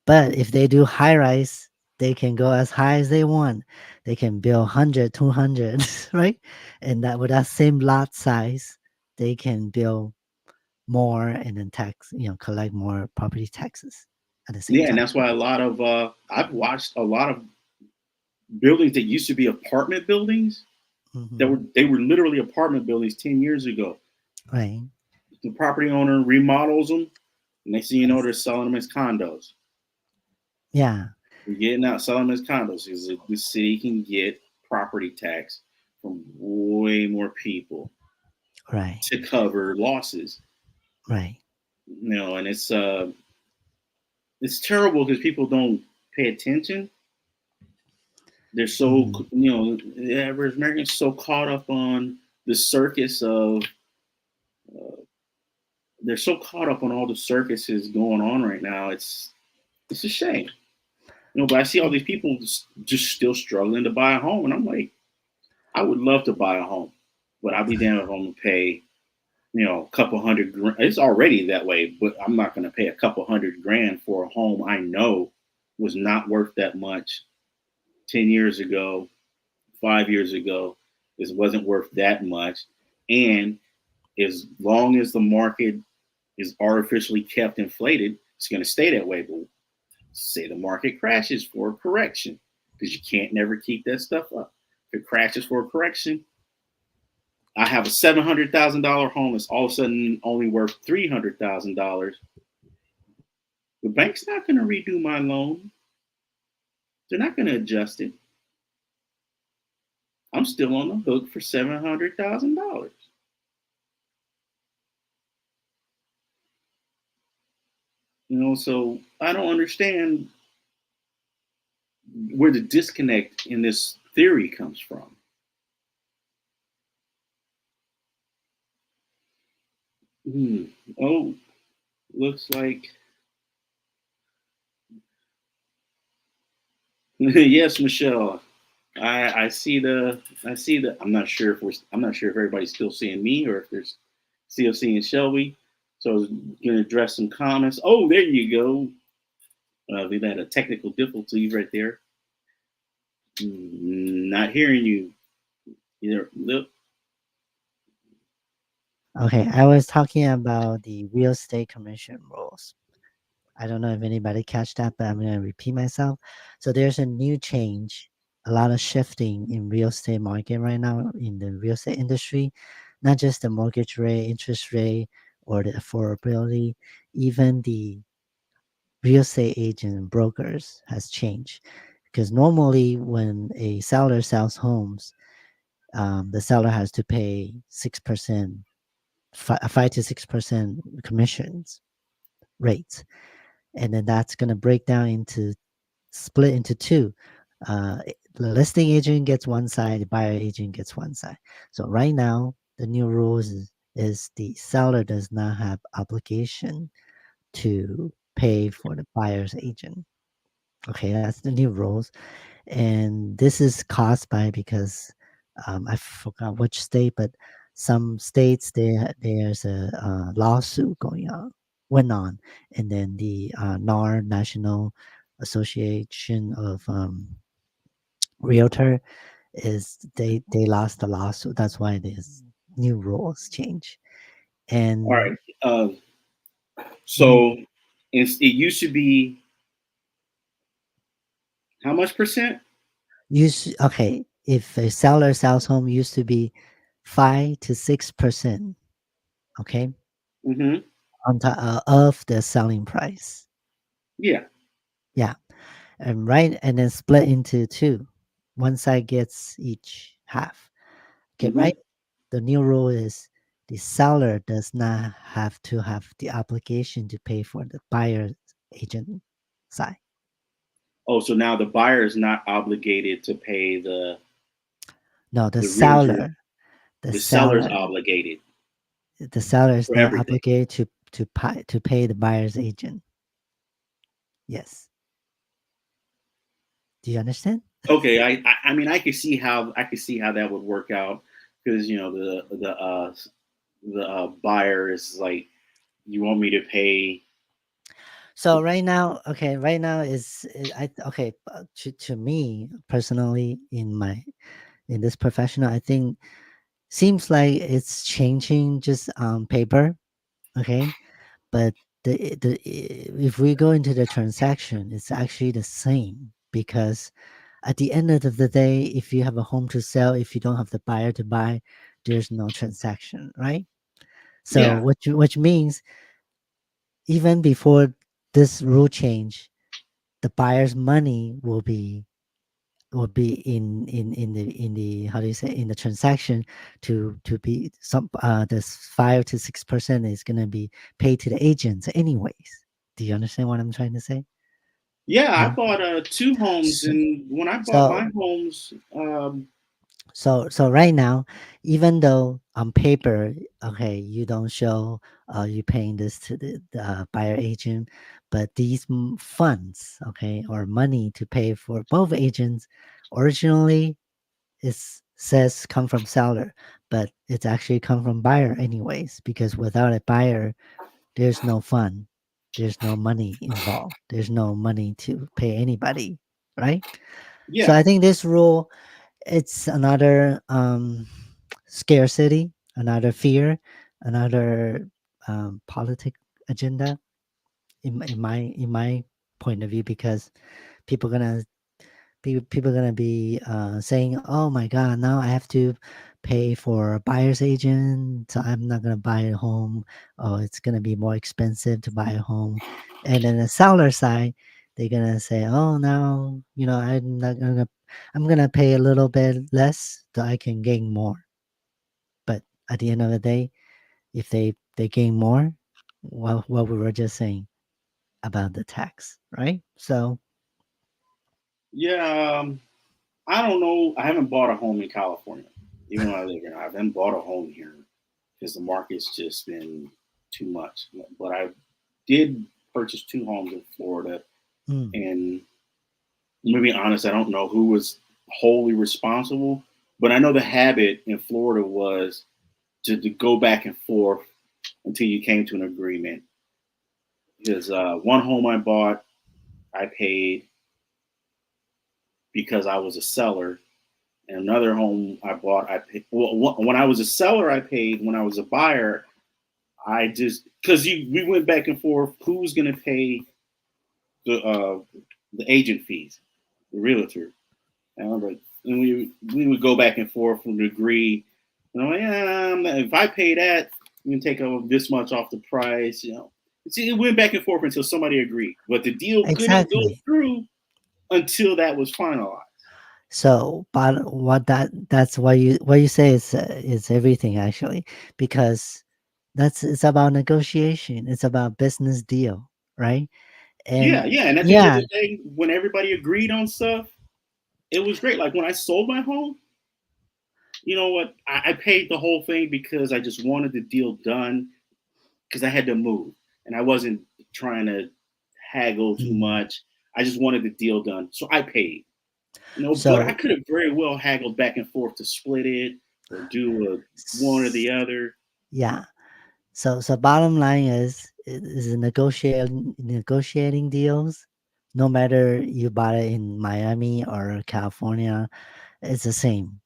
But if they do high rise, they can go as high as they want. They can build 100, 200, right? And that with that same lot size, they can build more and then collect more property taxes at the same Yeah, and time. that's why a lot of I've watched a lot of buildings that used to be apartment buildings that Hmm. were literally apartment buildings 10 years ago. Right. The property owner remodels them. Next thing you know, Yes. they're selling them as condos. Yeah. They're getting out selling them as condos because the city can get property tax from way more people Right. to cover losses. Right. And it's terrible because people don't pay attention. They're so Hmm. the average American's so caught up on the circus of. Uh, they're so caught up on all the circuses going on right now. It's a shame. But I see all these people just still struggling to buy a home, and I'm like, I would love to buy a home, but I'll be damned if I'm gonna pay, a couple hundred grand. It's already that way, but I'm not gonna pay a couple hundred grand for a home I know was not worth that much 10 years ago, 5 years ago. It wasn't worth that much, and as long as the market is artificially kept inflated, it's gonna stay that way. But say the market crashes for a correction, because you can't never keep that stuff up. If it crashes for a correction, I have a $700,000 home that's all of a sudden only worth $300,000. The bank's not going to redo my loan. They're not going to adjust it. I'm still on the hook for $700,000. So I don't understand where the disconnect in this theory comes from. Oh, looks like yes, Michelle. I see the. I'm not sure if everybody's still seeing me or if there's still seeing Shelby. So I was gonna address some comments. Oh, there you go. We've had a technical difficulty right there. Not hearing you. Either look. Okay. I was talking about the real estate commission rules. I don't know if anybody catch that, but I'm going to repeat myself. So there's a new change, a lot of shifting in real estate market right now in the real estate industry, not just the mortgage rate, interest rate, or the affordability, even the real estate agent and brokers has changed. Because normally when a seller sells homes, the seller has to pay 6%, 5 to 6% commissions rates, and then that's going to break down into split into two. The listing agent gets one side, the buyer agent gets one side. So right now, the new rules is the seller does not have obligation to pay for the buyer's agent. Okay, that's the new rules. And this is caused by because I forgot which state, but some states there's a lawsuit went on, and then the NAR, National Association of Realtor, is they lost the lawsuit. That's why there's new rules change. And All right. So it used to be how much percent? Okay, if a seller sells home, used to be 5 to 6%. Okay, Mm-hmm. on top of the selling price. Yeah. Yeah, and then split into two. One side gets each half. Okay, Mm-hmm. right? The new rule is the seller does not have to have the obligation to pay for the buyer's agent side. Oh, so now the buyer is not obligated to pay the No, the realtor. seller, the The seller's seller, obligated the seller is for not everything. obligated to pay the buyer's agent. Yes. Do you understand? Okay, I mean I could see how that would work out, because you know the buyer is like, you want me to pay. So right now, okay, right now okay, to me personally, in this professional, I think seems like it's changing just on paper, okay, but if we go into the transaction, it's actually the same, because at the end of the day, if you have a home to sell, if you don't have the buyer to buy, there's no transaction, right? So Yeah. which means even before this rule change, the buyer's money will be in the how do you say, in the transaction, to be some this 5 to 6% is going to be paid to the agents anyways. Do you understand what I'm trying to say? Yeah, I Yeah. bought 2 homes, So and when I bought so my homes, so right now, even though on paper, okay, you don't show you paying this to the buyer agent, but these funds, okay, or money to pay for both agents, originally says come from seller, but it's actually come from buyer anyways, because without a buyer, there's no fund, there's no money involved, there's no money to pay anybody, right? So yeah, I think this rule, it's another scarcity, another fear, another politic agenda in my point of view, because people gonna people gonna be saying, "Oh my God, now I have to pay for a buyer's agent, so I'm not gonna buy a home. Oh, it's gonna be more expensive to buy a home." And then the seller side, they're gonna say, "Oh, now I'm gonna pay a little bit less so I can gain more." But at the end of the day, if they gain more, well, what we were just saying about the tax, right? So yeah. I don't know. I haven't bought a home in California, even though I live here. I haven't bought a home here because the market's just been too much. But I did purchase 2 homes in Florida, mm, and I'm gonna be honest, I don't know who was wholly responsible, but I know the habit in Florida was to go back and forth until you came to an agreement. Because one home I bought, I paid because I was a seller, and another home I bought, I paid. Well, when I was a seller, I paid. When I was a buyer, I just, because we went back and forth. Who's going to pay the agent fees, the realtor? And I'm like, and we would go back and forth and agree. And I'm like, yeah, if I pay that, we can take this much off the price. You know, see, it went back and forth until somebody agreed, but the deal couldn't go exactly. through until that was finalized. So, but that's what you say is everything actually, because it's about negotiation. It's about business deal, right? Yeah, And yeah. And at the end of yeah, the day, when everybody agreed on stuff, it was great. Like when I sold my home, you know what? I paid the whole thing because I just wanted the deal done because I had to move and I wasn't trying to haggle too mm, much. I just wanted the deal done, so I paid. But I so could have very well haggled back and forth to split it or do one or the other. yeah. So bottom line is negotiating deals. No matter you bought it in Miami or California, it's the same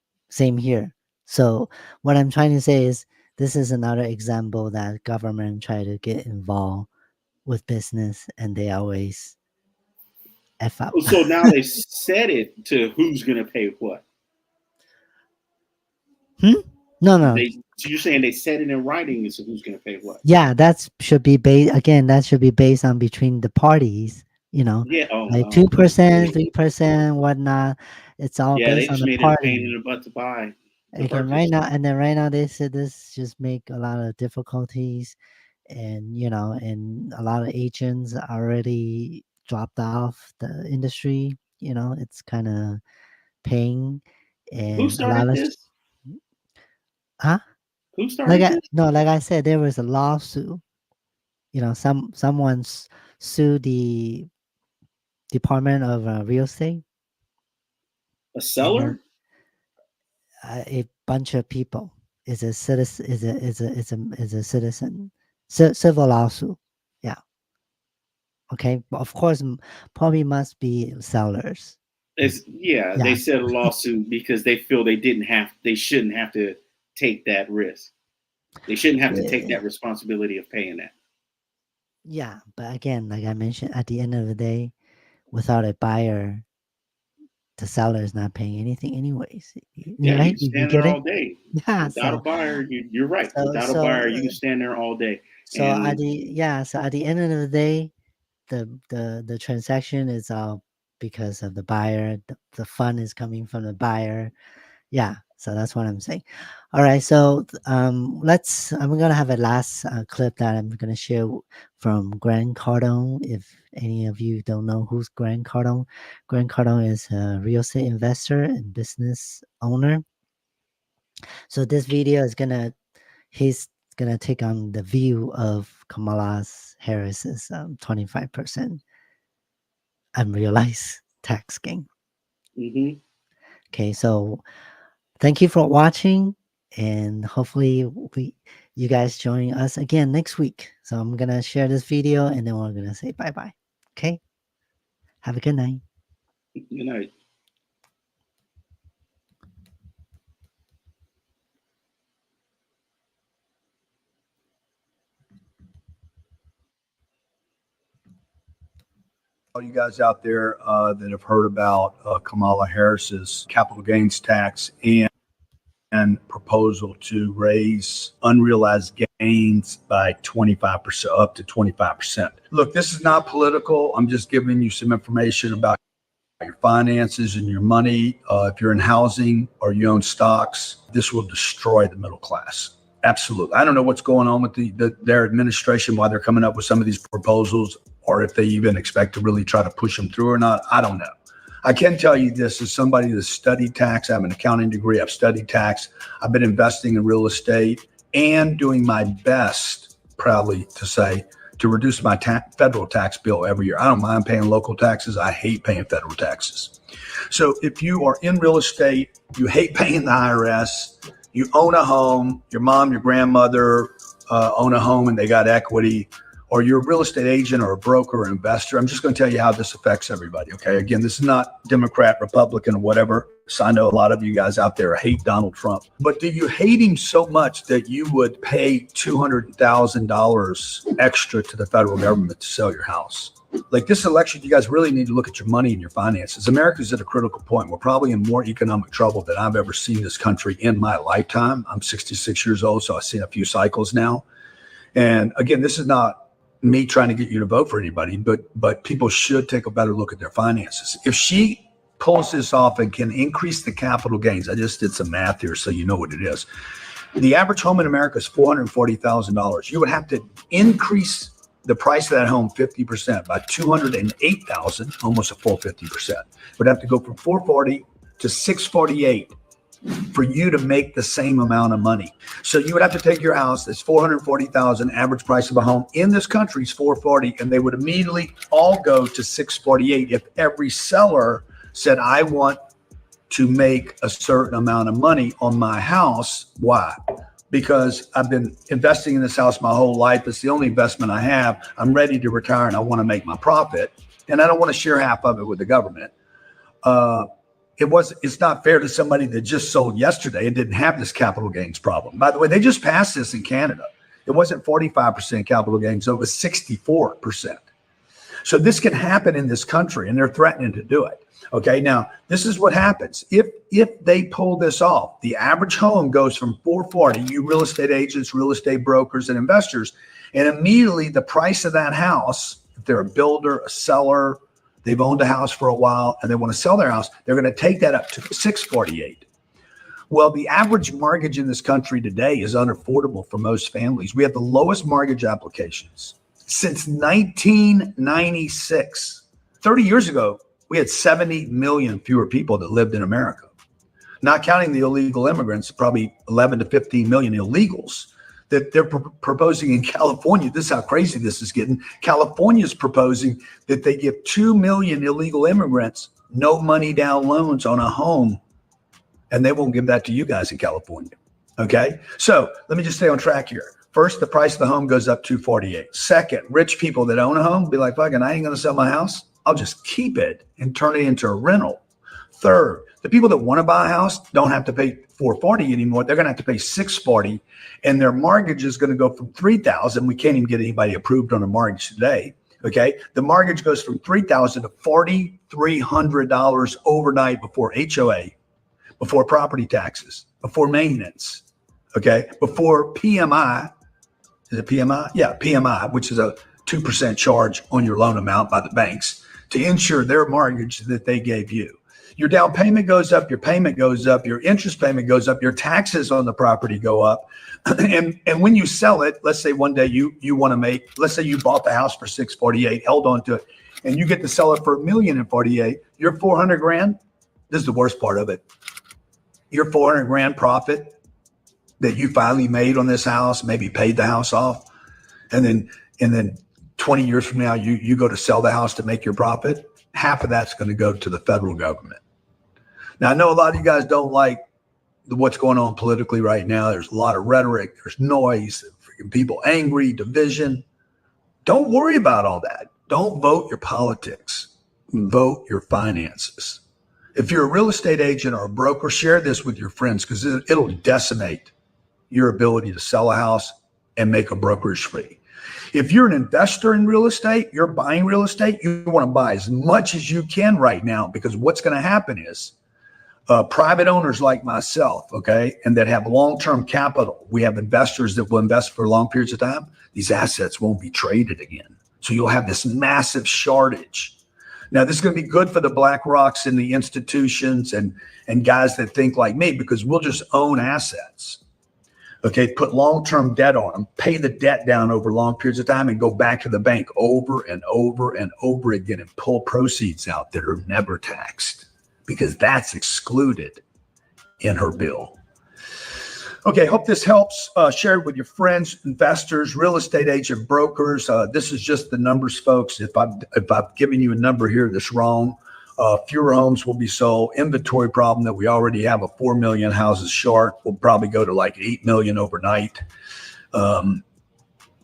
here. So what I'm trying to say is this is another example that government try to get involved with business and they always f up. So now they set it to who's going to pay what. Hmm? No. So you're saying they set it in writing as to who's going to pay what? Yeah, that should be based again. That should be based on between the parties. You know, Yeah. Oh, like oh, 2%, 3%, whatnot. It's all yeah. They based on just the made it a pain party. in the butt to buy to Again, right purchase. now, and then right now they said this just make a lot of difficulties, and and a lot of agents already dropped off the industry. It's kind of paying, Who and a lot started of this? huh? Who started this? Like I said, there was a lawsuit. Someone sued the Department of Real Estate, A and then seller? a bunch of people is a citizen is a citizen civil lawsuit. Yeah. Okay. But of course, probably must be sellers. Yeah. They Yeah. set a lawsuit because they feel they shouldn't have to take that risk. They shouldn't have to take Yeah. that responsibility of paying that. Yeah. But again, like I mentioned, at the end of the day, without a buyer, the seller is not paying anything anyways. Yeah, you Right? can You stand there get it? all day. Yeah. Without a buyer, you're right. So Without a so buyer, you can stand there all day. so at And the end of the day, the transaction is all because of the buyer. The fund is coming from the buyer. Yeah, so that's what I'm saying. All right, so I'm gonna have a last clip that I'm gonna share from Grant Cardone. If any of you don't know who's Grant Cardone is a real estate investor and business owner. So this video is he's gonna take on the view of Kamala Harris's 25% unrealized tax gain. mhm. Okay, so thank you for watching, and hopefully you guys join us again next week. So I'm gonna share this video, and then we're gonna say bye bye. Okay, have a good night. Good night. All you guys out there that have heard about Kamala Harris's capital gains tax and proposal to raise unrealized gains by 25%, up to 25%. Look, this is not political. I'm just giving you some information about your finances and your money. If you're in housing or you own stocks, this will destroy the middle class. Absolutely. I don't know what's going on with their administration, why they're coming up with some of these proposals, or if they even expect to really try to push them through or not. I don't know. I can tell you this as somebody that's studied tax. I have an accounting degree. I've studied tax. I've been investing in real estate and doing my best, proudly to say, to reduce my federal tax bill every year. I don't mind paying local taxes. I hate paying federal taxes. So if you are in real estate, you hate paying the IRS, you own a home, your mom, your grandmother own a home and they got equity, or you're a real estate agent or a broker or investor, I'm just going to tell you how this affects everybody. Okay. Again, this is not Democrat, Republican, or whatever. So I know a lot of you guys out there hate Donald Trump, but do you hate him so much that you would pay $200,000 extra to the federal government to sell your house? Like this election, you guys really need to look at your money and your finances. America's at a critical point. We're probably in more economic trouble than I've ever seen this country in my lifetime. I'm 66 years old, so I've seen a few cycles now. And again, this is not me trying to get you to vote for anybody, but people should take a better look at their finances. If she pulls this off and can increase the capital gains, I just did some math here so you know what it is. The average home in America is $440,000. You would have to increase the price of that home 50% by $208,000, almost a full 50%. Would have to go from 440 to 648 for you to make the same amount of money. So you would have to take your house that's 440,000, average price of a home in this country is 440, and they would immediately all go to 648 if every seller said, I want to make a certain amount of money on my house. Why? Because I've been investing in this house my whole life. It's the only investment I have. I'm ready to retire and I want to make my profit, and I don't want to share half of it with the government. It's not fair to somebody that just sold yesterday and didn't have this capital gains problem. By the way, they just passed this in Canada. It wasn't 45% capital gains, it was 64%. So this can happen in this country, and they're threatening to do it. Okay, now this is what happens. If they pull this off, the average home goes from 440, you real estate agents, real estate brokers, and investors, and immediately the price of that house, if they're a builder, a seller, they've owned a house for a while and they want to sell their house, they're going to take that up to 648. Well, the average mortgage in this country today is unaffordable for most families. We have the lowest mortgage applications since 1996. 30 years ago, we had 70 million fewer people that lived in America. Not counting the illegal immigrants, probably 11 to 15 million illegals that they're proposing in California. This is how crazy this is getting. California is proposing that they give 2 million illegal immigrants no money down loans on a home, and they won't give that to you guys in California. Okay, so let me just stay on track here. First, the price of the home goes up 248. Second, rich people that own a home be like, fucking, I ain't gonna sell my house. I'll just keep it and turn it into a rental. Third, the people that want to buy a house don't have to pay $440 anymore. They're going to have to pay $640, and their mortgage is going to go from $3,000. We can't even get anybody approved on a mortgage today. Okay, the mortgage goes from $3,000 to $4,300 overnight before HOA, before property taxes, before maintenance. Okay, before PMI. Is it PMI? Yeah, PMI, which is a 2% charge on your loan amount by the banks to insure their mortgage that they gave you. Your down payment goes up, your payment goes up, your interest payment goes up, your taxes on the property go up. And when you sell it, let's say one day you want to make, let's say you bought the house for 648, held on to it, and you get to sell it for $1,048,000, your 400 grand, this is the worst part of it. Your 400 grand profit that you finally made on this house, maybe paid the house off, and then 20 years from now, you go to sell the house to make your profit, half of that's going to go to the federal government. Now, I know a lot of you guys don't like what's going on politically right now. There's a lot of rhetoric, there's noise, freaking people angry, division. Don't worry about all that. Don't vote your politics. Vote your finances. If you're a real estate agent or a broker, share this with your friends because it'll decimate your ability to sell a house and make a brokerage fee. If you're an investor in real estate, you're buying real estate, you want to buy as much as you can right now, because what's going to happen is private owners like myself, okay, and that have long-term capital, we have investors that will invest for long periods of time, these assets won't be traded again. So you'll have this massive shortage. Now, this is going to be good for the BlackRocks and the institutions and guys that think like me, because we'll just own assets. Okay, put long-term debt on them, pay the debt down over long periods of time, and go back to the bank over and over and over again and pull proceeds out that are never taxed, because that's excluded in her bill. Okay, hope this helps. Share it with your friends, investors, real estate agent, brokers. This is just the numbers, folks. If I've given you a number here that's wrong, fewer homes will be sold. Inventory problem that we already have of 4 million houses short will probably go to like 8 million overnight. And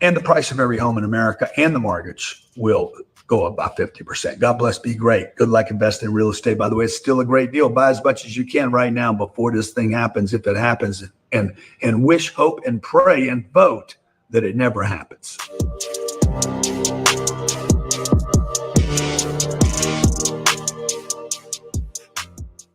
the price of every home in America and the mortgage will go up by 50%. God bless, be great. Good luck investing in real estate. By the way, it's still a great deal. Buy as much as you can right now before this thing happens, if it happens, and wish, hope, and pray and vote that it never happens.